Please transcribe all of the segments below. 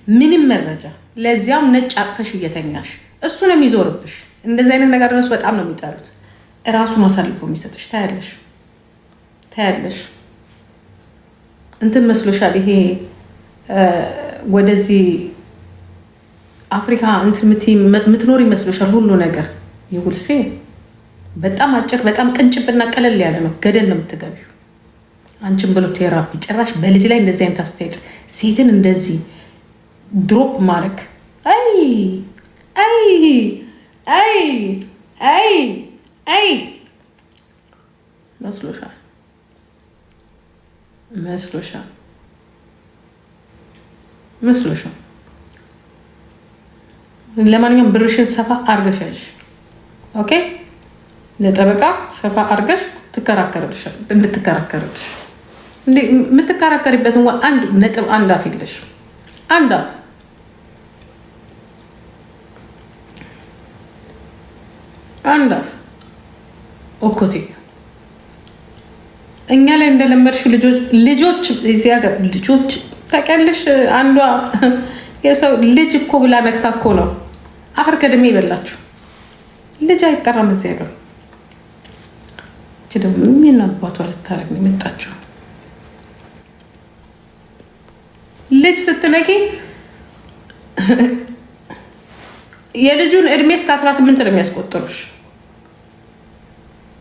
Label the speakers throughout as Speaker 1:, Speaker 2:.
Speaker 1: ምንም መረጃ ለዚያም ነጭ አቅፈሽ እየተኛሽ እሱ ነው የሚዞርብሽ። እንደዚህ አይነት ነገር እነሱ በጣም ነው የሚጠሉት። እራሱን አሳልፎ የሚሰጥሽ ታያለሽ። እንትን መስሎሻል? ይሄ ወደዚህ አፍሪካ እንትን ምትኖር ይመስሎሻል? ሁሉ ነገር ይውልሴ በጣም አጭር፣ በጣም ቅንጭብና ቀለል ያለ ነው። ገደል ነው የምትገቢው። አንቺን ብሎ ቴራፒ ጭራሽ በልጅ ላይ እንደዚህ አይነት አስተያየት፣ ሴትን እንደዚህ ድሮፕ ማድረግ አይ መስሎሻል? ለማንኛውም ብርሽን ሰፋ አርገሻሽ ኦኬ፣ ለጠበቃ ሰፋ አርገሽ እንድትከራከርልሽ የምትከራከሪበት አንድ ነጥብ አንድ አፍ የለሽ። አንድ አፍ ኦኮቴ እኛ ላይ እንደለመድሽው ልጆች እዚህ ሀገር ልጆች ታውቂያለሽ። አንዷ የሰው ልጅ እኮ ብላ ነክታ እኮ ነው አፈር ከድሜ ይበላችሁ። ልጅ አይጠራም እዚህ ሀገር። ደግሞ ምን አባቷ ልታረግ ነው የመጣችው? ልጅ ስትነቂ የልጁን እድሜ እስከ 18 ነው የሚያስቆጥሩሽ።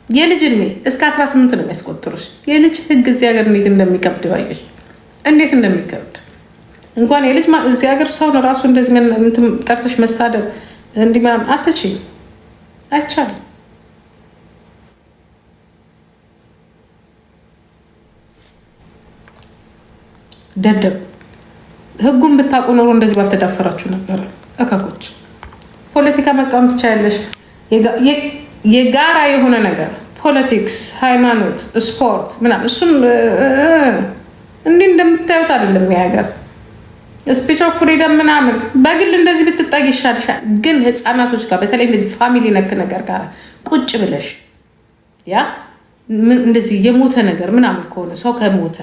Speaker 1: የልጅ እድሜ እስከ 18 ነው የሚያስቆጥሩሽ። የልጅ ህግ እዚህ ሀገር እንዴት እንደሚከብድ ባየሽ፣ እንዴት እንደሚከብድ እንኳን የልጅ እዚህ ሀገር ሰው ነው ራሱ እንደዚህ ጠርተሽ መሳደብ እንዲህ ምናምን አትችይም፣ አይቻልም። ደደብ ህጉን ብታውቁ ኖሮ እንደዚህ ባልተዳፈራችሁ ነበረ። እከኮች ፖለቲካ መቃወም ትችያለሽ። የጋራ የሆነ ነገር ፖለቲክስ፣ ሃይማኖት፣ ስፖርት ምናምን እሱም እንዲህ እንደምታዩት አይደለም። የሀገር ስፒች ኦፍ ፍሪደም ምናምን በግል እንደዚህ ብትጠጊ ይሻልሻል። ግን ህፃናቶች ጋር በተለይ እንደዚህ ፋሚሊ ነክ ነገር ጋር ቁጭ ብለሽ ያ እንደዚህ የሞተ ነገር ምናምን ከሆነ ሰው ከሞተ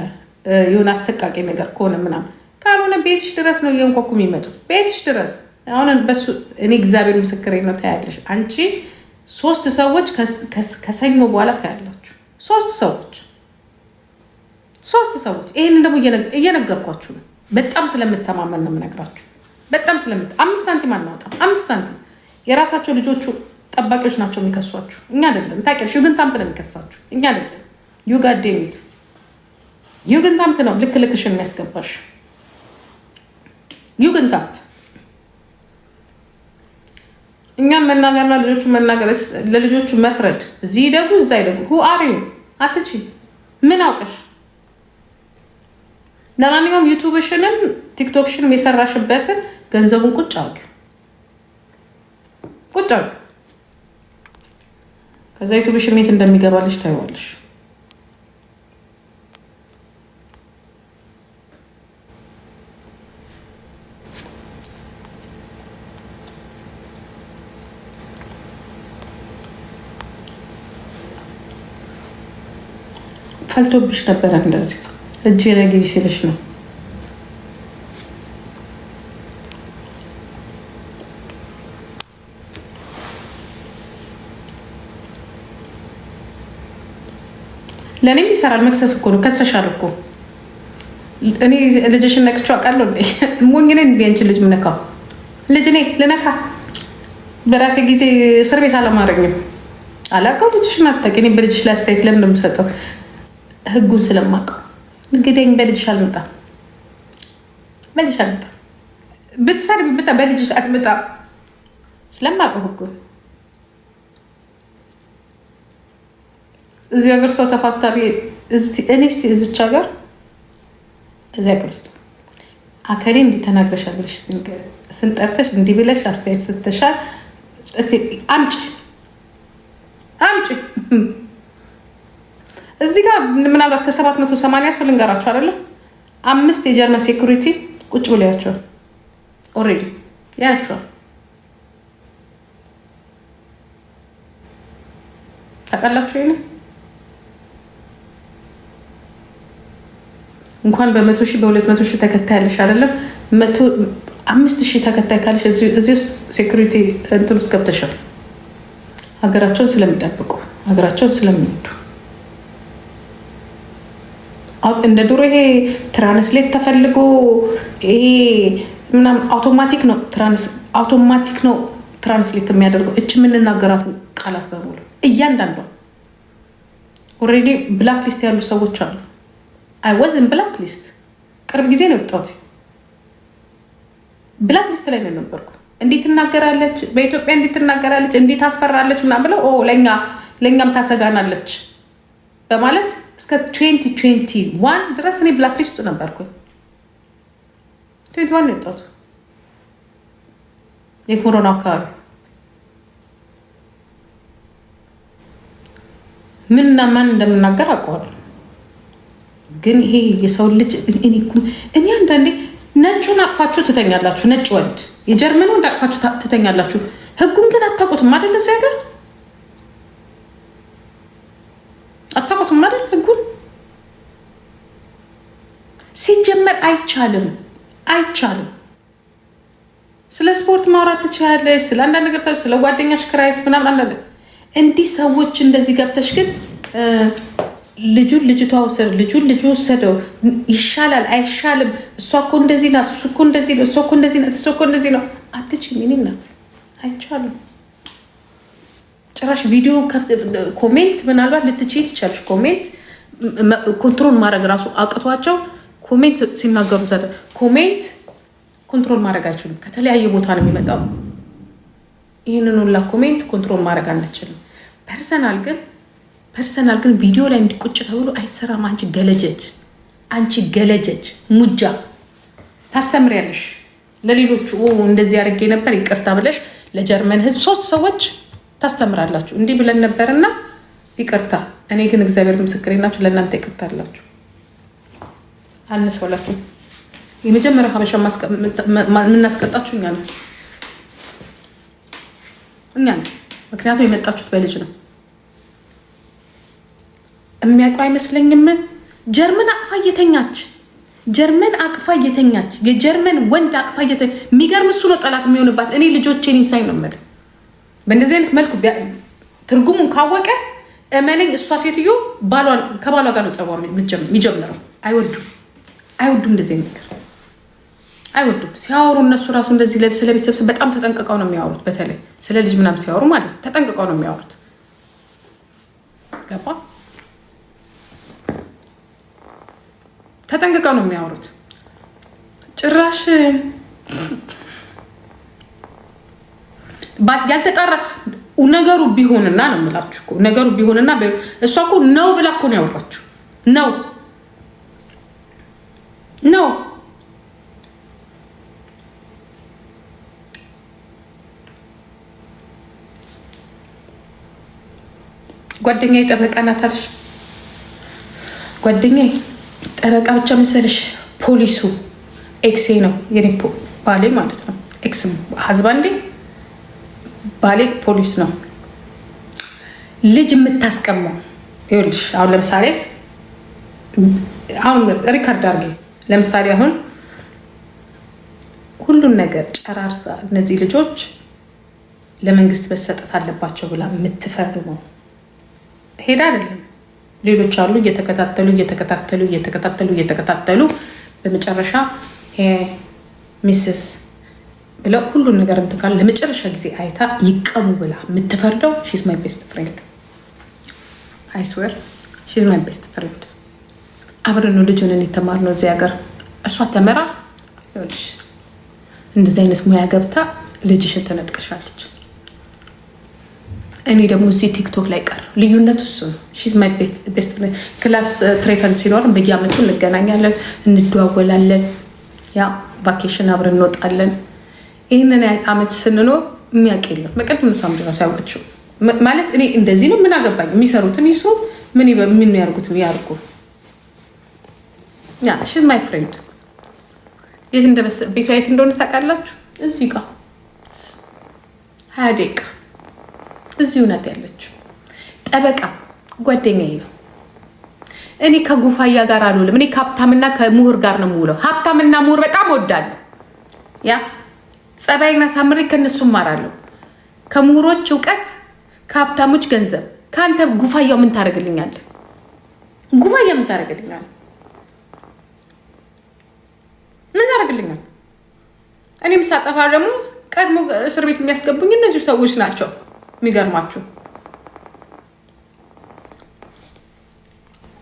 Speaker 1: የሆነ አሰቃቂ ነገር ከሆነ ምናምን ካልሆነ ቤትሽ ድረስ ነው እየንኳኩ የሚመጡ ቤትሽ ድረስ። አሁን በሱ እኔ እግዚአብሔር ምስክሬ ነው። ታያለሽ አንቺ 3 ሰዎች ከሰኞ በኋላ ታያላችሁ። 3 ሰዎች ይህን ደግሞ እየነገርኳችሁ ነው። በጣም ስለምተማመን ነው የምነግራችሁ። በጣም 5 ሳንቲም አናወጣም። 5 ሳንቲም የራሳቸው ልጆቹ ጠባቂዎች ናቸው የሚከሷችሁ፣ እኛ አይደለም። ታውቂያለሽ ዩግን ታምት ነው የሚከሳችሁ፣ እኛ አይደለም። ዩጋዴሚት ዩግን ታምት ነው ልክ ልክሽን የሚያስገባሽ ዩግን ታምት። እኛም መናገርና ልጆቹ መናገር፣ ለልጆቹ መፍረድ፣ እዚህ ይደጉ እዛ ይደጉ። ሁ አሪዩ አትቺ ምን አውቀሽ? ለማንኛውም ዩቱብሽንም ቲክቶክሽንም የሰራሽበትን ገንዘቡን ቁጭ አድርጊ። ከዛ ዩቱብሽን የት እንደሚገባልሽ ታይዋለሽ። ፈልቶብሽ ነበረ እንደዚህ እጄ ላይ ግቢ ሲልሽ ነው። ለእኔም ይሰራል። መክሰስ እኮ ነው። ከሰሻል እኮ እኔ ልጅሽን ነክቼው አውቃለሁ። ሞኝ ነኝ እንደ አንቺ ልጅ ምነካው ልጅ እኔ ልነካ በራሴ ጊዜ እስር ቤት አለማድረግም አላውቀው። ልጅሽን አታውቂ። እኔ በልጅሽ ላይ አስተያየት ለምን እንደምሰጠው ህጉን ስለማውቀው እንግዲህ በልጅሽ አልመጣም። ብትሰድቢ በልጅሽ አልመጣም ስለማውቀው ህጉን። እዚህ ሀገር ሰው ተፋታቢ እኔ እስኪ እዚች ሀገር እዚህ ሀገር ውስጥ አከሬ እንዲህ ተናግረሻል ብለሽ ስንጠርተሽ እንዲህ ብለሽ አስተያየት ስትሻል አምጪ እዚህ ጋር ምናልባት ከ780 ሰው ልንገራቸው አይደለም 5 የጀርመን ሴኩሪቲ ቁጭ ብሎ ያቸዋል። ኦልሬዲ ያቸዋል። ታውቃላችሁ ይሄን እንኳን በ100,000 በ200,000 ተከታይ ያለሽ አይደለም 5000 ተከታይ ካለሽ እዚህ ውስጥ ሴኩሪቲ እንትን ውስጥ ገብተሻል። ሀገራቸውን ስለሚጠብቁ ሀገራቸውን ስለሚወዱ እንደ ድሮ ይሄ ትራንስሌት ተፈልጎ ይሄ ምናምን አውቶማቲክ ነው ትራንስሌት የሚያደርገው። እች የምንናገራት ቃላት በሙሉ እያንዳንዷ ኦልሬዲ ብላክ ሊስት ያሉ ሰዎች አሉ። አይ ወዝን ብላክ ሊስት ቅርብ ጊዜ ነው የወጣሁት። ብላክ ሊስት ላይ ነው ነበርኩ። እንዴት ትናገራለች በኢትዮጵያ እንዴት ትናገራለች እንዴት ታስፈራለች ምናምን ብለው ለእኛም ታሰጋናለች በማለት እስከ 2021 ድረስ እኔ ብላክ ሊስቱ ነበርኩ። 21 ነው የወጣሁት የኮሮና አካባቢ ምንና ማን እንደምናገር አውቀዋለሁ። ግን ይሄ የሰው ልጅ እኔ አንዳንዴ ነጩን አቅፋችሁ ትተኛላችሁ። ነጭ ወንድ የጀርመን ወንድ አቅፋችሁ ትተኛላችሁ። ህጉን ግን አታውቁትም አይደል? እዚያ ጋር አታውቁትም አይደል? ህጉን ሲጀመር አይቻልም። ስለ ስፖርት ማውራት ትችላለች፣ ስለ አንዳንድ ነገር ስለ ጓደኛሽ ክራይስ ምናምን አንዳንድ እንዲህ ሰዎች እንደዚህ ገብተሽ ግን ልጁ ወሰደው ይሻላል አይሻልም፣ እሷ እኮ እንደዚህ ናት፣ እሱ እኮ እንደዚህ ነው፣ እሷ እኮ እንደዚህ ናት፣ እሷ እኮ እንደዚህ ነው አትችይም። የእኔ ናት አይቻልም። ጭራሽ ቪዲዮ ኮሜንት ምናልባት ልትችይ ትችያለሽ። ኮሜንት ኮንትሮል ማድረግ ራሱ አቅቷቸው ኮሜንት ሲናገሩ ኮሜንት ኮንትሮል ማድረግ አይችሉም። ከተለያየ ቦታ ነው የሚመጣው። ይህንን ሁላ ኮሜንት ኮንትሮል ማድረግ አንችልም። ፐርሰናል ግን ቪዲዮ ላይ እንዲቁጭ ተብሎ አይሰራም። አንቺ ገለጀች ሙጃ ታስተምሪያለሽ ለሌሎቹ። እንደዚህ አድርጌ ነበር ይቅርታ ብለሽ ለጀርመን ህዝብ 3 ሰዎች ታስተምራላችሁ። እንዲህ ብለን ነበርና ይቅርታ። እኔ ግን እግዚአብሔር ምስክሬ ናችሁ፣ ለእናንተ ይቅርታ አላችሁ አልነሰውላችሁ። የመጀመሪያው ሀበሻ የምናስቀጣችሁ እኛ ነው። ምክንያቱም የመጣችሁት በልጅ ነው። የሚያውቁ አይመስለኝም። ጀርመን አቅፋ እየተኛች የጀርመን ወንድ አቅፋ እየተኛች የሚገርም እሱ ነው ጠላት የሚሆንባት። እኔ ልጆቼን ይሳይ ነው የምልህ። በእንደዚህ አይነት መልኩ ትርጉሙን ካወቀ እመነኝ፣ እሷ ሴትዮ ከባሏ ጋር ነው ጸባ የሚጀምረው። አይወዱም እንደዚህ ነገር አይወዱም። ሲያወሩ እነሱ ራሱ እንደዚህ ስለ ቤተሰብ በጣም ተጠንቅቀው ነው የሚያወሩት። በተለይ ስለ ልጅ ምናምን ሲያወሩ ማለት ተጠንቅቀው ነው የሚያወሩት። ገባ? ተጠንቅቀው ነው የሚያወሩት። ጭራሽ ያልተጣራ ነገሩ ቢሆንና ነው የምላችሁ እኮ ነገሩ ቢሆንና እሷ እኮ ነው ብላ እኮ ነው ያወራችሁ። ነው ጓደኛዬ ጠበቃ ናት አልሽ። ጓደኛዬ ጠበቃ ብቻ መሰለሽ? ፖሊሱ ኤክሴ ነው የኔ ባሌ ማለት ነው። ኤክስ ሀዝባንዴ ባሌ ፖሊስ ነው። ልጅ የምታስቀመው ይኸውልሽ፣ አሁን ለምሳሌ ሪካርድ አድርጌ ለምሳሌ አሁን ሁሉን ነገር ጨራርሳ እነዚህ ልጆች ለመንግስት መሰጠት አለባቸው ብላ የምትፈርመው ሄዳ አይደለም። ሌሎች አሉ እየተከታተሉ በመጨረሻ ሚስስ ብለው ሁሉን ነገር እንትን ካለ ለመጨረሻ ጊዜ አይታ ይቀሙ ብላ የምትፈርደው ሺዝ ማይ ቤስት ፍሬንድ። አይ ስዌር ሺዝ ማይ ቤስት ፍሬንድ። አብረን ነው ልጁን የተማርነው እዚህ ሀገር። እሷ ተመራ እንደዚህ አይነት ሙያ ገብታ ልጅሽን ተነጥቀሻለች። እኔ ደግሞ እዚህ ቲክቶክ ላይ ቀር ልዩነቱ እሱ ነው። ሺዝ ማይ ቤስት ፍሬንድ። ክላስ ትሬፈን ሲኖርም በየአመቱ እንገናኛለን፣ እንደዋወላለን። ያ ቫኬሽን አብረን እንወጣለን። ይህንን አመት ስንኖር የሚያውቅ የለም። በቀደም ሳምሪ ራሱ ያውቀችው ማለት እኔ እንደዚህ ነው ምን አገባኝ፣ የሚሰሩትን ይሱ ምን ያርጉትን ያርጉ። ያ ሺዝ ማይ ፍሬንድ። ቤቷ የት እንደሆነ ታውቃላችሁ? እዚህ ጋር 20 ደቂቃ እዚህ እውነት ያለችው ጠበቃ ጓደኛዬ ነው። እኔ ከጉፋያ ጋር አልውልም። እኔ ከሀብታምና ከምሁር ጋር ነው የምውለው። ሀብታምና ምሁር በጣም እወዳለሁ። ያ ጸባይና ሳምሬ ከነሱ ማራለሁ። ከምሁሮች እውቀት፣ ከሀብታሞች ገንዘብ። ከአንተ ጉፋያው ምን ታደርግልኛለህ? ጉፋያ ምን ታደርግልኛለህ? ምን ታደርግልኛለህ? እኔም ሳጠፋ ደግሞ ቀድሞ እስር ቤት የሚያስገቡኝ እነዚሁ ሰዎች ናቸው። የሚገርማችሁ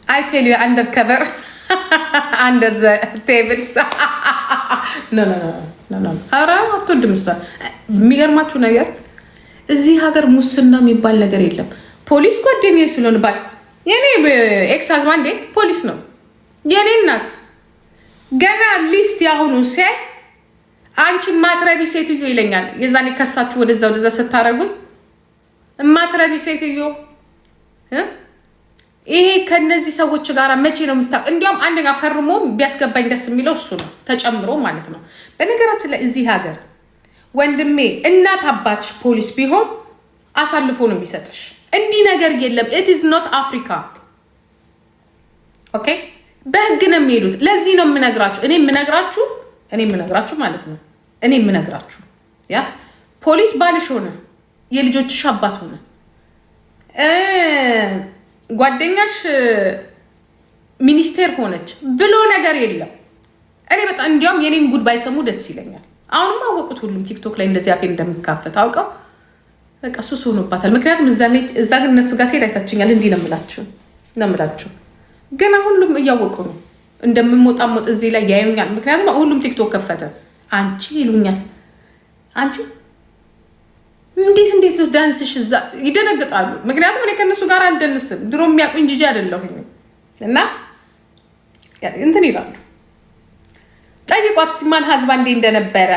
Speaker 1: አይ ቴል ዩ አንደር ከቨር አንደር ዘ ቴብልስ ኧረ አትወድም እሷ። የሚገርማችሁ ነገር እዚህ ሀገር ሙስና የሚባል ነገር የለም። ፖሊስ ጓደኛዬ ስለሆነ ባል የኔ ኤክስ ሀዝባንዴ ፖሊስ ነው። የኔ እናት ገና ሊስት ያሁኑ ሲያይ አንቺ ማትረቢ ሴትዮ ይለኛል። የዛኔ ከሳችሁ ወደዛ ስታረጉኝ ማትረቢ ሴትዮ ይሄ ከነዚህ ሰዎች ጋር መቼ ነው እንዲያውም አንደኛ ፈርሞ ቢያስገባኝ ደስ የሚለው እሱ ነው ተጨምሮ ማለት ነው። በነገራችን ላይ እዚህ ሀገር ወንድሜ እናት አባትሽ ፖሊስ ቢሆን አሳልፎ ነው የሚሰጥሽ። እንዲህ ነገር የለም። ኢት ኢዝ ኖት አፍሪካ። ኦኬ በህግ ነው የሚሄዱት። ለዚህ ነው የምነግራችሁ እኔ የምነግራችሁ ማለት ነው። እኔ የምነግራችሁ ያ ፖሊስ ባልሽ ሆነ የልጆችሽ አባት ሆነ ጓደኛሽ ሚኒስቴር ሆነች ብሎ ነገር የለም። እኔ በጣም እንዲያውም የኔን ጉድ ባይሰሙ ደስ ይለኛል። አሁንም አወቁት። ሁሉም ቲክቶክ ላይ እንደዚህ አፌን እንደምካፈት አውቀው በቃ ሱስ ሆኖባታል። ምክንያቱም እዛ ግን እነሱ ጋር ሲሄድ አይታችኛል። እንዲህ ነው የምላችሁ ግን ሁሉም እያወቁ ነው እንደምሞጣሞጥ እዚህ ላይ ያዩኛል። ምክንያቱም ሁሉም ቲክቶክ ከፈተ። አንቺ ይሉኛል። አንቺ እንዴት ነው ዳንስሽ? እዛ ይደነግጣሉ። ምክንያቱም እኔ ከነሱ ጋር አልደንስም። ድሮ የሚያውቁኝ ጂጂ አይደለሁኝ እና እንትን ይላሉ። ጠይቋት እስኪ ማን ሀዝባንዴ እንደነበረ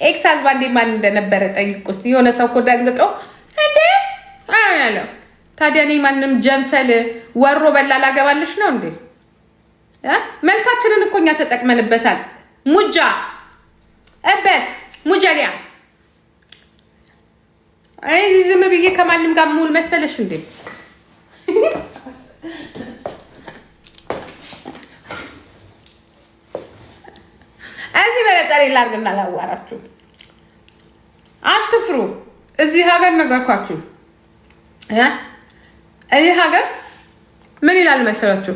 Speaker 1: ኤክስ ሀዝባንዴ ማን እንደነበረ ጠይቁ እስኪ። የሆነ ሰው እኮ ደንግጦ እንዴ አያለው። ታዲያ እኔ ማንም ጀንፈል ወሮ በላ ላገባልሽ ነው እንዴ? መልካችንን እኮ እኛ ተጠቅመንበታል። ሙጃ እበት ሙጃሊያ አይ ዝም ብዬ ከማንም ጋር ሙሉ መሰለሽ እንዴ? እዚህ በለጠሬ ላርግና ላዋራችሁ። አትፍሩ። እዚህ ሀገር ነገርኳችሁ። እዚህ ሀገር ምን ይላል መሰላችሁ?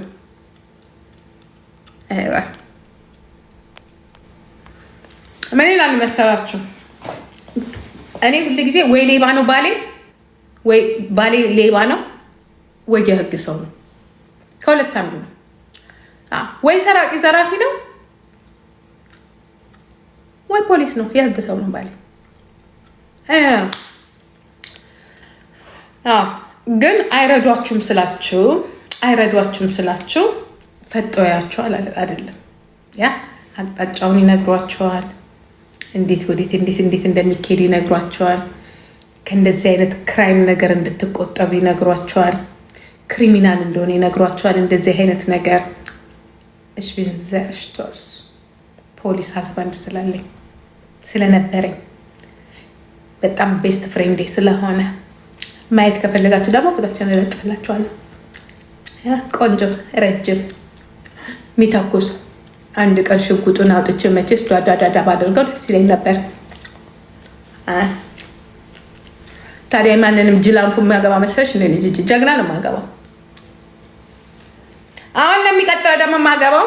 Speaker 1: ምን ይላል መሰላችሁ? እኔ ሁሉ ጊዜ ወይ ሌባ ነው ባሌ፣ ወይ ባሌ ሌባ ነው፣ ወይ የህግ ሰው ነው። ከሁለት አንዱ ነው። ወይ ሰራቂ ዘራፊ ነው፣ ወይ ፖሊስ ነው። የህግ ሰው ነው ባሌ። ግን አይረዷችሁም ስላችሁ ፈጠያችኋል አይደለም። ያ አቅጣጫውን ይነግሯቸዋል። እንዴት እንደሚካሄድ ይነግሯቸዋል። ከእንደዚህ አይነት ክራይም ነገር እንድትቆጠቡ ይነግሯቸዋል። ክሪሚናል እንደሆነ ይነግሯቸዋል። እንደዚህ አይነት ነገር እሽቢንዘሽቶስ ፖሊስ ሀዝባንድ ስለነበረኝ በጣም ቤስት ፍሬንዴ ስለሆነ ማየት ከፈለጋችሁ ደግሞ ፎቶችን እለጥፍላችኋለሁ። ቆንጆ ረጅም ሚተኩስ አንድ ቀን ሽጉጡን አውጥቼ መቼስ ዳዳዳዳ ባደርገው ደስ ይለኝ ነበር። ታዲያ ማንንም ጅላንፉ የሚያገባ መሰለሽ? እንደ ልጅ ጀግና ነው የማገባው። አሁን ለሚቀጥለው ደግሞ የማገባው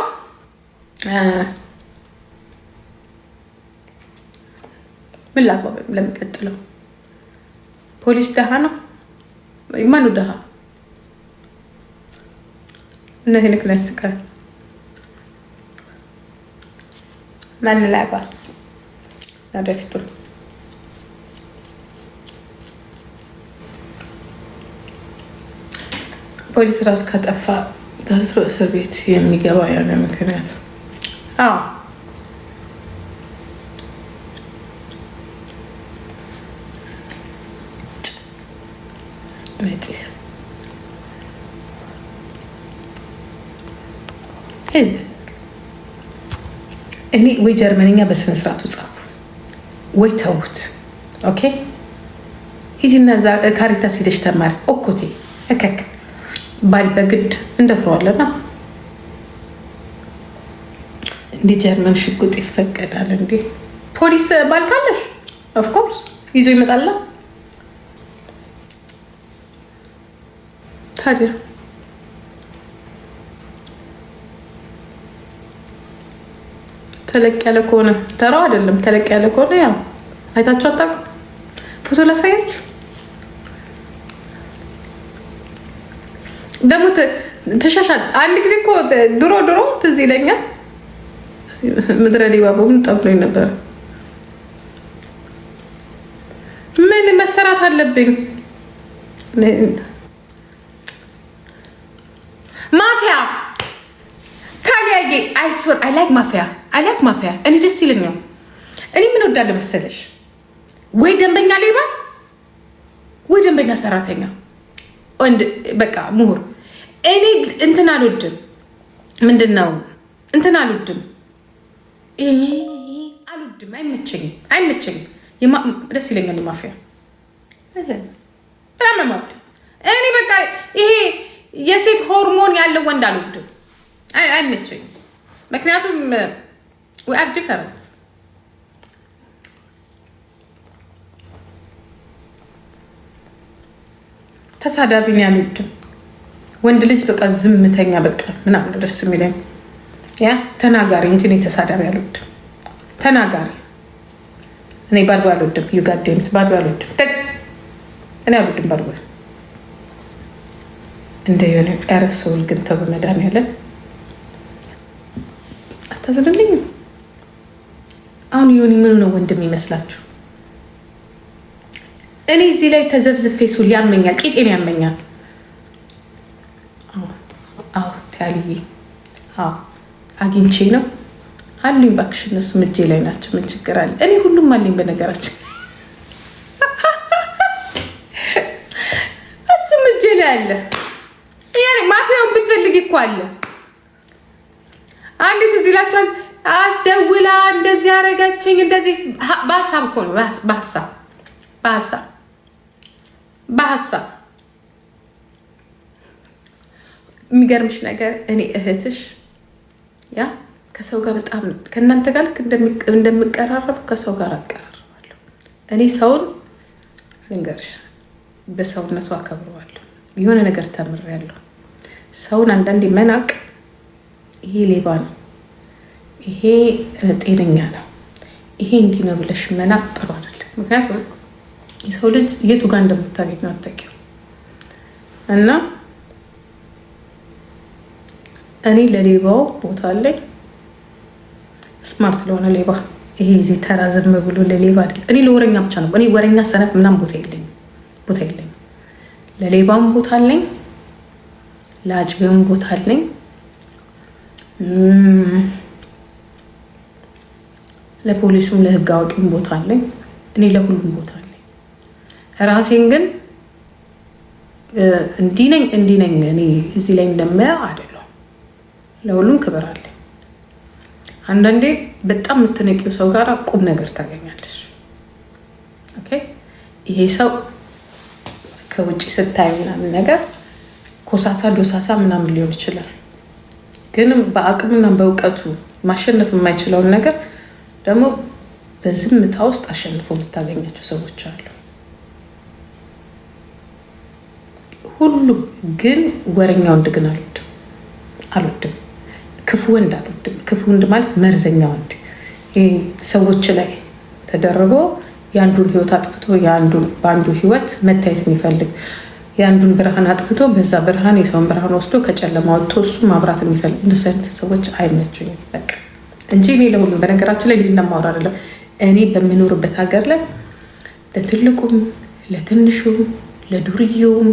Speaker 1: ምን ላግባ? ለሚቀጥለው ፖሊስ ደሃ ነው። ማኑ ደሃ? እነዚህ ንክላ ያስቃል። ማን ላግባ? ወደፊቱ ፖሊስ ራስ ከጠፋ ታስሮ እስር ቤት የሚገባ ያለ ምክንያት እኔ ወይ ጀርመንኛ በስነ ስርዓቱ ጻፉ ወይ ተውት። ኦኬ ሂጂና እዛ ካሪታስ ሄደሽ ተማሪ። ኦኮቴ እከክ ባል በግድ እንደፍረዋለና እንደ ጀርመን ሽጉጥ ይፈቀዳል እንዴ? ፖሊስ ባልካለሽ ኦፍኮርስ ይዞ ይመጣላ። ታዲያ ተለቅ ያለ ከሆነ ተራው አይደለም። ተለቅ ያለ ከሆነ ያው አይታችሁ አታውቁም? ፎቶ ላሳያችሁ ደግሞ ተሻሻል። አንድ ጊዜ እኮ ድሮ ትዝ ይለኛል ምድረ ዲባቦም ጠብሎኝ ነበር። ምን መሰራት አለብኝ? ማፊያ ታዲያዬ አይሶር አይ ላይክ ማፊያ እኔ ደስ ይለኛል። እኔ ምን ወዳለ መሰለሽ ወይ ደንበኛ ሌባ ወይ ደንበኛ ሰራተኛ ወንድ በቃ ምሁር። እኔ እንትን አልወድም። ምንድነው እንትን አልወድም። አይመቸኝም። ደስ ይለኛል ማፊያ በጣም ነው የማወደው። እኔ በቃ ይሄ የሴት ሆርሞን ያለው ወንድ አልወድም። አይመቸኝም። ምክንያቱም we are different። ተሳዳቢን ያልወድም። ወንድ ልጅ በቃ ዝምተኛ በቃ ምናምን ደስ የሚለኝ ያ ተናጋሪ እንጂ እኔ ተሳዳቢ አልወድም። ተናጋሪ እኔ ባድቦ አልወድም። ዩጋዴምት ባድቦ አልወድም። እኔ አልወድም ባድቦ። እንደ የሆነ ያረሰውል ግን ተው መድኃኒዓለም አታዝንልኝም። አሁን ዮኒ ምኑ ነው ወንድም ይመስላችሁ? እኔ እዚህ ላይ ተዘብዝፌ ሱል ያመኛል፣ ቂጤን ያመኛል። አዎ ታልዬ አግኝቼ ነው አሉኝ። እባክሽ እነሱ እጄ ላይ ናቸው። ምን ችግር አለ? እኔ ሁሉም አለኝ በነገራችን። እሱም እጄ ላይ አለ። ያኔ ማፊያውን ብትፈልግ እኮ አለ። አንዲት እዚህ ላችኋል አስደውላ እንደዚህ ያደረገችኝ እንደዚህ በሀሳብ እኮ ነው። በሀሳብ የሚገርምሽ ነገር እኔ እህትሽ ያ ከሰው ጋር በጣም ከእናንተ ጋር ልክ እንደምቀራረቡ ከሰው ጋር አቀራርባለሁ። እኔ ሰውን ልንገርሽ በሰውነቱ አከብረዋለሁ። የሆነ ነገር ተምሬያለሁ። ሰውን አንዳንዴ መናቅ ይሄ ሌባ ነው፣ ይሄ ጤነኛ ነው፣ ይሄ እንዲህ ነው ብለሽ መናቅ ጥሩ አይደለም። ምክንያቱም የሰው ልጅ የቱ ጋር እንደምታገኘው አታውቂውም። እና እኔ ለሌባው ቦታ አለኝ። ስማርት ለሆነ ሌባ ይሄ እዚህ ተራ ዝም ብሎ ለሌባ አይደለም። እኔ ለወረኛ ብቻ ነው። እኔ ወረኛ ሰነፍ ምናምን ቦታ የለኝም። ለሌባም ቦታ አለኝ፣ ለአጭቤውም ቦታ አለኝ፣ ለፖሊሱም ለህግ አዋቂም ቦታ አለኝ። እኔ ለሁሉም ቦታ አለኝ። ራሴን ግን እንዲህ ነኝ እኔ እዚህ ላይ እንደማያው አይደለም። ለሁሉም ክብር አለኝ። አንዳንዴ በጣም የምትነቂው ሰው ጋር ቁም ነገር ታገኛለሽ። ኦኬ ይሄ ሰው ከውጭ ስታይ ምናምን ነገር ኮሳሳ ዶሳሳ ምናምን ሊሆን ይችላል። ግን በአቅምና በእውቀቱ ማሸነፍ የማይችለውን ነገር ደግሞ በዝምታ ውስጥ አሸንፎ የምታገኛቸው ሰዎች አሉ። ሁሉም ግን ወረኛ ወንድ ግን አልወድም። ክፉ ወንድ አልወድም። ክፉ ወንድ ማለት መርዘኛ ወንድ ሰዎች ላይ ተደርቦ የአንዱን ህይወት አጥፍቶ በአንዱ ህይወት መታየት የሚፈልግ የአንዱን ብርሃን አጥፍቶ በዛ ብርሃን የሰውን ብርሃን ወስዶ ከጨለማ ወጥቶ እሱ ማብራት የሚፈልግ እንደሱ አይነት ሰዎች አይመቹኝም በቃ እንጂ እኔ ለሁሉም በነገራችን ላይ ሊነማወር አይደለም። እኔ በሚኖርበት ሀገር ላይ ለትልቁም ለትንሹም ለዱርዬውም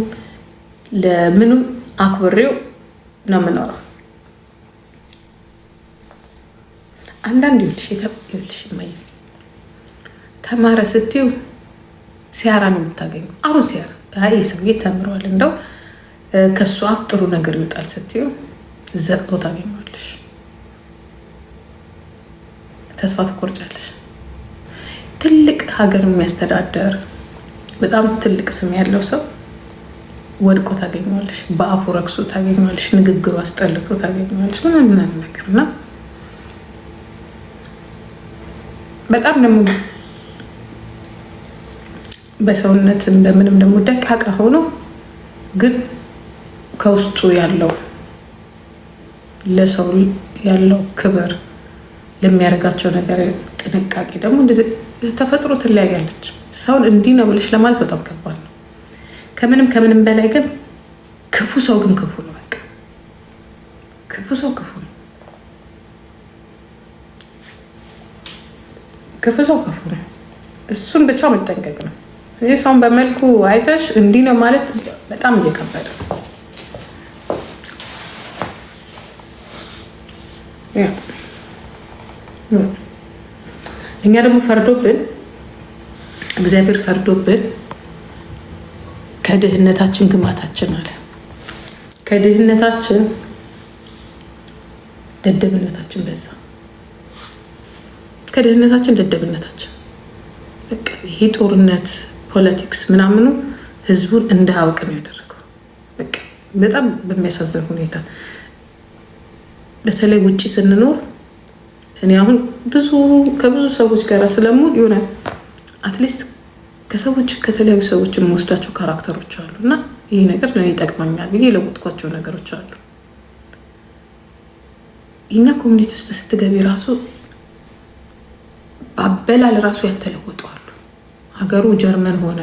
Speaker 1: ለምኑም አክብሬው ነው የምኖረው። አንዳንድ ይኸውልሽ ማየ ተማረ ስትይው ሲያራ ነው የምታገኘው። አሁን ሲያራ አይ ሰውዬ ተምሯል እንደው ከሱ አፍ ጥሩ ነገር ይወጣል ስትይው ዘቅቶ ታገኘዋለሽ። ተስፋ ትቆርጫለሽ። ትልቅ ሀገር የሚያስተዳደር በጣም ትልቅ ስም ያለው ሰው ወድቆ ታገኘዋለሽ። በአፉ ረክሶ ታገኘዋለሽ። ንግግሩ አስጠልቶ ታገኘዋለሽ። ምናምን ነገር እና በጣም ደግሞ በሰውነትም በምንም ደግሞ ደቃቃ ሆኖ ግን ከውስጡ ያለው ለሰው ያለው ክብር ለሚያደርጋቸው ነገር ጥንቃቄ ደግሞ ተፈጥሮ ትለያያለች። ሰውን እንዲህ ነው ብለሽ ለማለት በጣም ከባድ ነው። ከምንም በላይ ግን ክፉ ሰው ግን ክፉ ነው። በቃ ክፉ ሰው ክፉ ነው። ክፉ ሰው ክፉ ነው። እሱን ብቻ መጠንቀቅ ነው። ይህ ሰውን በመልኩ አይተሽ እንዲህ ነው ማለት በጣም እየከበደ ነው። እኛ ደግሞ ፈርዶብን እግዚአብሔር ፈርዶብን ከድህነታችን ግማታችን አለ። ከድህነታችን ደደብነታችን በዛ። ከድህነታችን ደደብነታችን በቃ ይሄ ጦርነት ፖለቲክስ ምናምኑ ህዝቡን እንዳያውቅ ነው ያደረገው። በቃ በጣም በሚያሳዝን ሁኔታ በተለይ ውጪ ስንኖር እኔ አሁን ከብዙ ሰዎች ጋር ስለሙል የሆነ አትሊስት ከተለያዩ ሰዎች የምወስዳቸው ካራክተሮች አሉ እና ይህ ነገር ለእኔ ይጠቅመኛል ብዬ የለወጥኳቸው ነገሮች አሉ። የኛ ኮሚኒቲ ውስጥ ስትገቢ ራሱ በአበላል ራሱ ያልተለወጡ አሉ። ሀገሩ ጀርመን ሆነ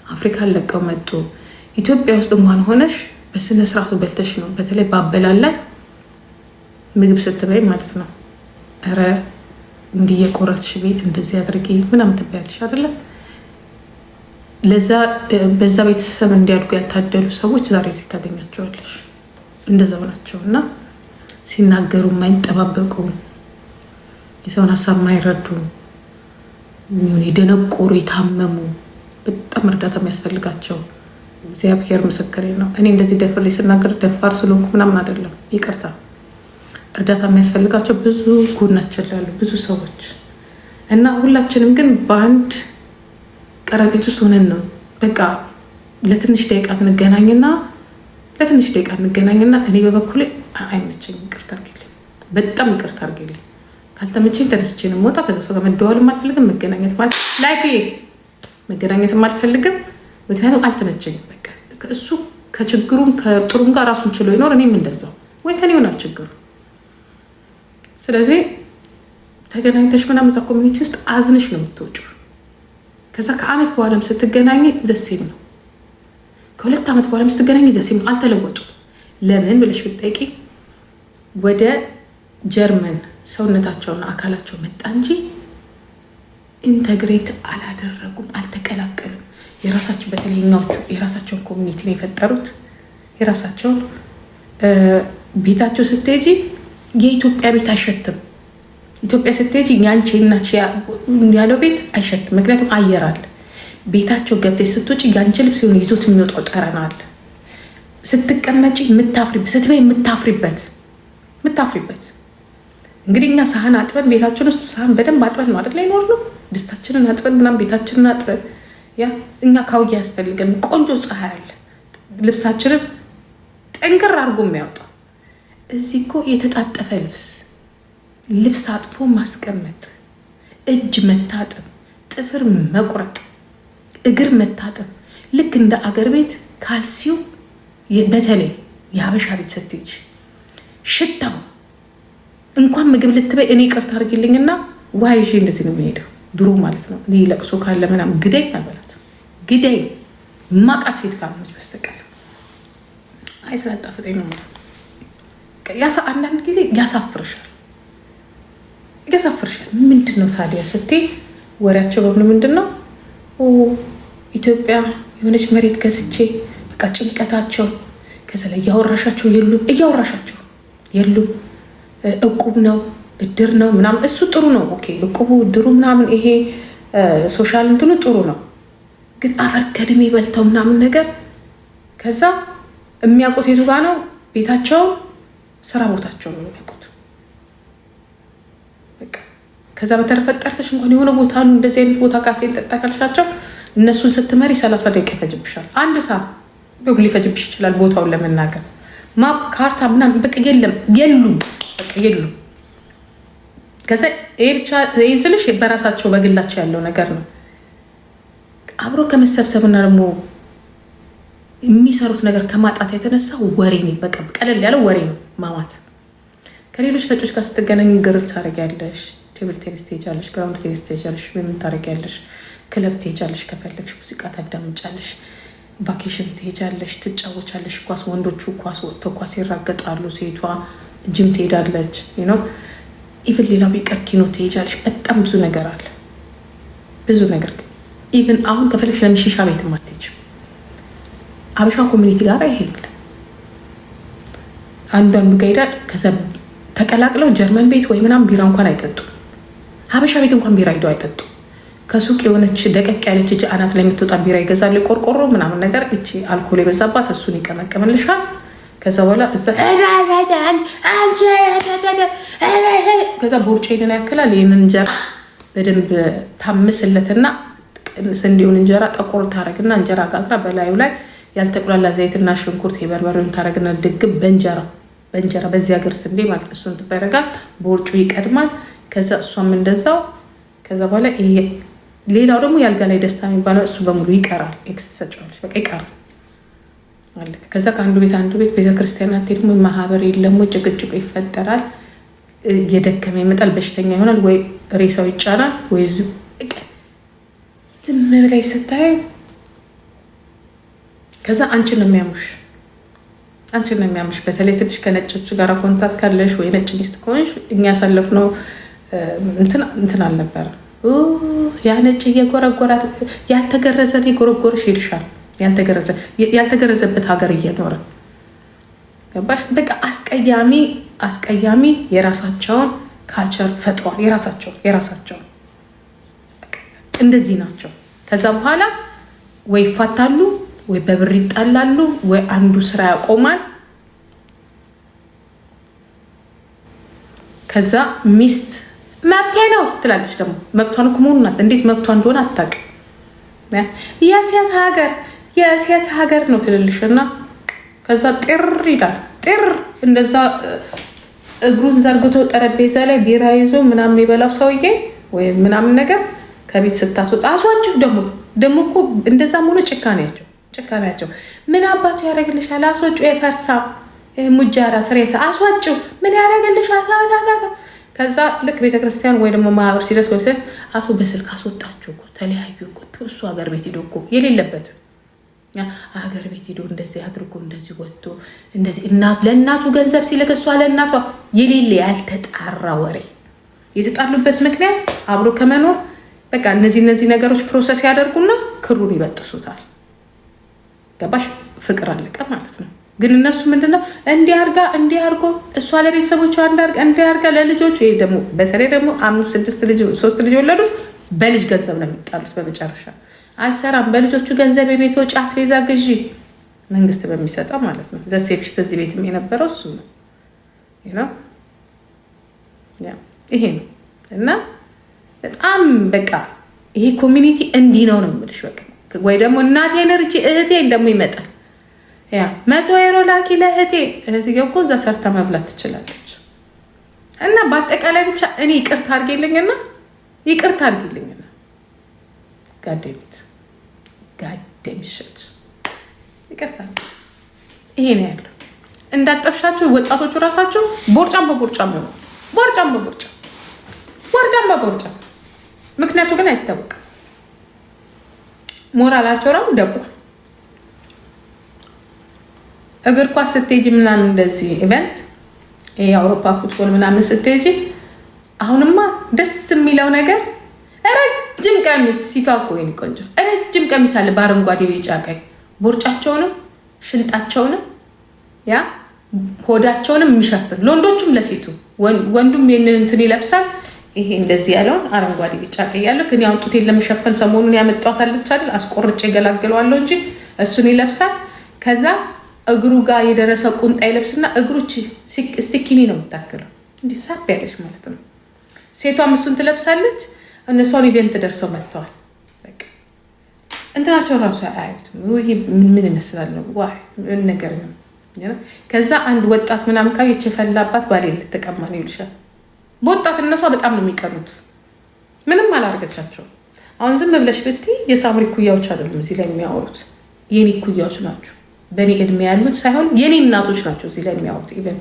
Speaker 1: አፍሪካን ለቀው መጡ። ኢትዮጵያ ውስጥ እንኳን ሆነሽ በስነ ስርዓቱ በልተሽ ነው። በተለይ በአበላል ላይ ምግብ ስትበይ ማለት ነው። ኧረ እንዲህ የቆረስሽ ቤት እንደዚህ አድርጊ ምናምን ትበያለሽ አይደለም። በዛ ቤተሰብ እንዲያድጉ ያልታደሉ ሰዎች ዛሬ እዚህ ታገኛቸዋለሽ። እንደዛው ናቸው እና ሲናገሩ የማይጠባበቁ የሰውን ሀሳብ የማይረዱ የደነቆሩ የታመሙ በጣም እርዳታ የሚያስፈልጋቸው እግዚአብሔር ምስክሬ ነው። እኔ እንደዚህ ደፍሬ ስናገር ደፋር ስለሆንኩ ምናምን አይደለም፣ ይቅርታ። እርዳታ የሚያስፈልጋቸው ብዙ ጎናችን ያሉ ብዙ ሰዎች እና ሁላችንም ግን በአንድ ቀረጢት ውስጥ ሆነን ነው በቃ ለትንሽ ደቂቃ እንገናኝና እኔ በበኩሌ አይመቸኝም፣ ይቅርታ አድርጊልኝ፣ በጣም ይቅርታ አድርጊልኝ። ካልተመቸኝ ተነስቼ ነው የምወጣው። ከዛ ሰው ጋር መደዋወልም አልፈልግም፣ መገናኘት ማለት ላይፌ መገናኘትም አልፈልግም፣ ምክንያቱም አልተመቸኝም። በቃ እሱ ከችግሩም ከጥሩም ጋር ራሱን ችሎ ይኖር፣ እኔም እንደዛው ወይ ከኔ ይሆናል ችግሩ። ስለዚህ ተገናኝተሽ ምናምን እዛ ኮሚኒቲ ውስጥ አዝንሽ ነው የምትወጪው። ከዛ ከአመት በኋላም ስትገናኝ ዘሴም ነው፣ ከ2 ዓመት በኋላም ስትገናኝ ዘሴም ነው። አልተለወጡም። ለምን ብለሽ ብትጠይቂ ወደ ጀርመን ሰውነታቸውና አካላቸው መጣ እንጂ ኢንተግሬት አላደረጉም፣ አልተቀላቀሉም። የራሳቸው በተለይኛዎቹ የራሳቸውን ኮሚኒቲ ነው የፈጠሩት። የራሳቸውን ቤታቸው ስትሄጂ የኢትዮጵያ ቤት አይሸትም። ኢትዮጵያ ስትሄጂ ያንቺ እናት ያለው ቤት አይሸትም፣ ምክንያቱም አየር አለ። ቤታቸው ገብተሽ ስትወጪ ያንቺ ልብስ ሲሆን ይዞት የሚወጣው ጠረን አለ። ስትቀመጪ የምታፍሪበት፣ ስትበይ የምታፍሪበት እንግዲህ እኛ ሳህን አጥበን ቤታችን ውስጥ ሳህን በደንብ አጥበን ነው አይደል ይኖር ነው። ድስታችንን አጥበን ምናምን ቤታችንን አጥበን እኛ ካውያ ያስፈልገን ቆንጆ ፀሐይ አለ ልብሳችንን ጠንቅር አድርጎ የሚያወጣው። እዚህ እኮ የተጣጠፈ ልብስ አጥፎ ማስቀመጥ፣ እጅ መታጠብ፣ ጥፍር መቁረጥ፣ እግር መታጠብ ልክ እንደ አገር ቤት ካልሲው በተለይ የሀበሻ ቤት ስትሄጂ ሽታው እንኳን ምግብ ልትበይ እኔ ይቅርታ አድርጊልኝና ውሃ ይዤ እንደዚህ ነው የሚሄደው። ድሮ ማለት ነው እኔ ለቅሶ ካለ ምናምን ግደኝ አልበላት፣ ግደኝ ማቃት ሴት ካልሆነች በስተቀር አይ ስላጣፍጠኝ ነው ማለት አንዳንድ ጊዜ ያሳፍርሻል። ምንድን ነው ታዲያ ስትይ ወሬያቸው በምን ምንድን ነው ኢትዮጵያ የሆነች መሬት ገዝቼ በቃ ጭንቀታቸው ከዛ ላይ እያወራሻቸው የሉም እቁብ ነው እድር ነው ምናምን። እሱ ጥሩ ነው፣ ኦኬ እቁቡ እድሩ ምናምን ይሄ ሶሻል እንትኑ ጥሩ ነው። ግን አፈር ከድሜ በልተው ምናምን ነገር ከዛ የሚያውቁት የቱ ጋ ነው? ቤታቸውን ስራ ቦታቸው ነው የሚያውቁት። በቃ ከዛ በተረፈ ጠርተሽ እንኳን የሆነ ቦታ ነው እንደዚህ አይነት ቦታ ካፌ ጠጣ ካልሻቸው እነሱን ስትመሪ 30 ደቂቃ ይፈጅብሻል። 1 ሰዓት ሊፈጅብሽ ይችላል ቦታውን ለመናገር። ማፕ ካርታ ምናምን በቃ የሉም። ከዛ ይሄ ብቻ ይዝልሽ በራሳቸው በግላቸው ያለው ነገር ነው። አብሮ ከመሰብሰብና ደግሞ የሚሰሩት ነገር ከማጣት የተነሳ ወሬ ነው። በቃ ቀለል ያለው ወሬ ነው ማማት። ከሌሎች ነጮች ጋር ስትገናኝ ግርል ታደርጊያለሽ፣ ቴብል ቴኒስ ትሄጃለሽ፣ ግራውንድ ቴኒስ ትሄጃለሽ፣ ምን ታደርጊያለሽ፣ ክለብ ትሄጃለሽ፣ ከፈለግሽ ሙዚቃ ታዳምጫለሽ፣ ቫኬሽን ትሄጃለሽ፣ ትጫወቻለሽ ኳስ። ወንዶቹ ኳስ ወጥተው ኳስ ይራገጣሉ፣ ሴቷ ጂም ትሄዳለች። ኢቭን ሌላው ቢቀር ኪኖ ትሄጃለሽ። በጣም ብዙ ነገር አለ፣ ብዙ ነገር። ኢቭን አሁን ከፈለግሽ ለምን ሺሻ ቤት አትሄጂም? ሀበሻ ኮሚኒቲ ጋር ይሄድ አንዱ ጋር ይሄዳል። ከዛ ተቀላቅለው ጀርመን ቤት ወይ ምናምን ቢራ እንኳን አይጠጡም። ሀበሻ ቤት እንኳን ቢራ ሂደው አይጠጡም። ከሱቅ የሆነች ደቀቅ ያለች እጅ አናት ላይ የምትወጣ ቢራ ይገዛል፣ ቆርቆሮ ምናምን ነገር። እቺ አልኮል የበዛባት እሱን ይቀመቀምልሻል። ከዛ በኋላ ከዛ ቦርጬንን ያክላል። ይህንን እንጀራ በደንብ ታምስለትና ስንዴውን እንጀራ ጠቆር ታረግና እንጀራ ጋግራ በላዩ ላይ ያልተቁላላ ዘይትና ሽንኩርት የበርበሬውን ታረግና ድግብ በእንጀራ በዚህ ሀገር ስንዴ ማለት እሱን ትበረጋል። ቦርጩ ይቀድማል። ከዛ እሷም እንደዛው። ከዛ በኋላ ሌላው ደግሞ ያልጋ ላይ ደስታ የሚባለው እሱ በሙሉ ይቀራል። ኤክስ ተጫዋች በቃ ይቀራል። ከዛ ከአንዱ ቤት ቤተክርስቲያናት ደግሞ ማህበር የለም፣ ጭቅጭቁ ይፈጠራል። እየደከመ ይመጣል፣ በሽተኛ ይሆናል፣ ወይ ሬሳው ይጫናል፣ ወይ ዝም ብላይ ስታይ ከዛ አንቺን ነው የሚያሙሽ። በተለይ ትንሽ ከነጮቹ ጋር ኮንታክት ካለሽ ወይ ነጭ ሚስት ከሆንሽ እኛ ያሳለፍነው እንትን አልነበረም። ያ ነጭ እየጎረጎራት ያልተገረዘ ነው የጎረጎርሽ ይልሻል። ያልተገረዘበት ሀገር እየኖረ ገባሽ? በቃ አስቀያሚ የራሳቸውን ካልቸር ፈጥሯል። የራሳቸውን እንደዚህ ናቸው። ከዛ በኋላ ወይ ይፋታሉ፣ ወይ በብር ይጣላሉ፣ ወይ አንዱ ስራ ያቆማል። ከዛ ሚስት መብቴ ነው ትላለች። ደግሞ መብቷን እኮ መሆኑን ናት። እንዴት መብቷ እንደሆነ አታውቅም። የሴት ሀገር ነው ትልልሽና ከዛ ጥር ይላል። ጥር እንደዛ እግሩን ዘርግቶ ጠረጴዛ ላይ ቢራ ይዞ ምናምን የበላው ሰውዬ ወይ ምናምን ነገር ከቤት ስታስወጣ አስዋጭው። ደግሞ እኮ እንደዛም ሆኖ ጭካኔያቸው ምን አባቱ ያደርግልሻል? አስወጪው፣ የፈርሳ ሙጃራ ስሬሳ አስዋጭው፣ ምን ያደርግልሻል? ከዛ ልክ ቤተክርስቲያን ወይ ደግሞ ማህበር ሲደርስ ወይ አቶ በስልክ አስወጣችሁ እኮ ተለያዩ እኮ እሱ ሀገር ቤት ሄዶ እኮ የሌለበትም ሀገር ቤት ሄዶ እንደዚህ አድርጎ እንደዚህ ወጥቶ እንደዚህ ለእናቱ ገንዘብ ሲልክ እሷ ለእናቷ የሌለ ያልተጣራ ወሬ። የተጣሉበት ምክንያት አብሮ ከመኖር በቃ እነዚህ ነገሮች ፕሮሰስ ያደርጉና ክሩን ይበጥሱታል። ገባሽ? ፍቅር አለቀ ማለት ነው። ግን እነሱ ምንድነው እንዲያርጎ እሷ ለቤተሰቦቿ እንዲያርጋ ለልጆቹ። ይሄ ደግሞ በተለይ ደግሞ 3 ልጅ የወለዱት በልጅ ገንዘብ ነው የሚጣሉት። በመጨረሻ አልሰራም በልጆቹ ገንዘብ የቤት ወጪ አስቤዛ ግዢ መንግስት በሚሰጠው ማለት ነው። ዘሴፕሽት እዚህ ቤትም የነበረው እሱ ነው። ይሄ ነው እና በጣም በቃ ይሄ ኮሚኒቲ እንዲህ ነው የምልሽ። በቃ ወይ ደግሞ እናቴ ኤነርጂ እህቴ ደግሞ ይመጣል 100 ዩሮ ላኪ ለእህቴ እኮ እዛ ሰርታ መብላት ትችላለች። እና በአጠቃላይ ብቻ እኔ ይቅርታ አድርጌልኝና ጋደሚት ይቅርታ። ይሄ ነው ያለው። እንዳጠብሻቸው ወጣቶቹ ራሳቸው ቦርጫም በቦርጫም ምክንያቱ ግን አይታወቅም። ሞራላቸው ራሱ ደቋል። እግር ኳስ ስትሄጂ ምናምን እንደዚህ ኢቨንት የአውሮፓ ፉትቦል ምናምን ስትሄጂ አሁንማ ደስ የሚለው ነገር ረጅም ቀሚስ ሲፋኮ ይሄን ቆንጆ ረጅም ቀሚስ አለ በአረንጓዴ ቢጫ ቀይ። ቦርጫቸውንም ሽንጣቸውንም ሆዳቸውንም የሚሸፍን ለወንዶቹም ለሴቱ ወንዱም ይሄንን እንትን ይለብሳል። ይሄ እንደዚህ ያለውን አረንጓዴ ቢጫ ቀይ ያለው ግን ያውጡትን ለመሸፈን ሰሞኑን ያመጣዋት አለች አይደል? አስቆርጬ ገላግለዋለሁ እንጂ እሱን ይለብሳል። ከዛ እግሩ ጋር የደረሰ ቁንጣ ይለብስና እግሮች ስቲኪኒ ነው የምታክለው እንዲህ ሳብ ያለች ማለት ነው። ሴቷም እሱን ትለብሳለች። እነሷን ኢቨንት ደርሰው መጥተዋል። በቃ እንትናቸው ራሱ አያዩትም። ምን ይመስላል ነው ምን ነገር ነው። ከዛ አንድ ወጣት ምናምን ካየች የፈላባት ባሌ ልትቀማ ነው ይልሻል። በወጣትነቷ በጣም ነው የሚቀኑት። ምንም አላደረገቻቸው። አሁን ዝም ብለሽ ብትይ የሳምሪ ኩያዎች አይደሉም እዚህ ላይ የሚያወሩት፣ የኔ ኩያዎች ናቸው። በእኔ እድሜ ያሉት ሳይሆን የኔ እናቶች ናቸው እዚህ ላይ የሚያወሩት። ኢቨን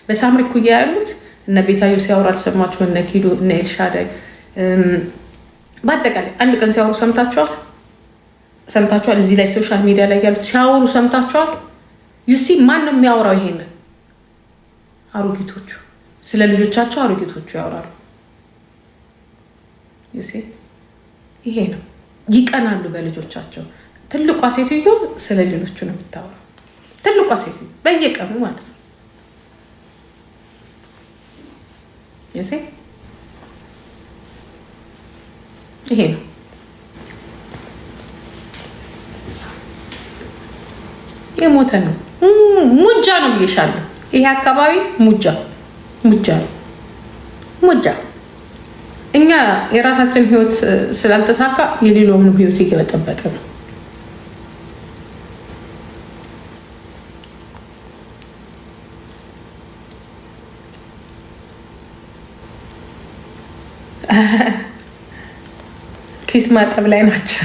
Speaker 1: በሳምሪ ኩያ ያሉት እነ ቤታዮ ሲያወሩ አልሰማችሁ? እነ ኪዶ፣ እነ ኤልሻዳይ በአጠቃላይ አንድ ቀን ሲያወሩ ሰምታችኋል? እዚህ ላይ ሶሻል ሚዲያ ላይ ያሉት ሲያወሩ ሰምታችኋል? ዩሲ ማን ነው የሚያወራው? ይሄንን አሮጊቶቹ ስለ ልጆቻቸው አሮጊቶቹ ያወራሉ። ዩሲ ይሄ ነው። ይቀናሉ በልጆቻቸው። ትልቋ ሴትዮ ስለ ሌሎቹ ነው የምታወራው። ትልቋ ሴትዮ በየቀኑ ማለት ነው። ዩሲ ይሄ ነው። የሞተ ነው። ሙጃ ነው ብዬሻለሁ። ይሄ አካባቢ ሙጃ ነው። ሙጃ እኛ የራሳችን ህይወት ስላልተሳካ የሌላውንም ህይወት እየበጠበጠ ነው። ኪስ ማጠብ ላይ ናቸው።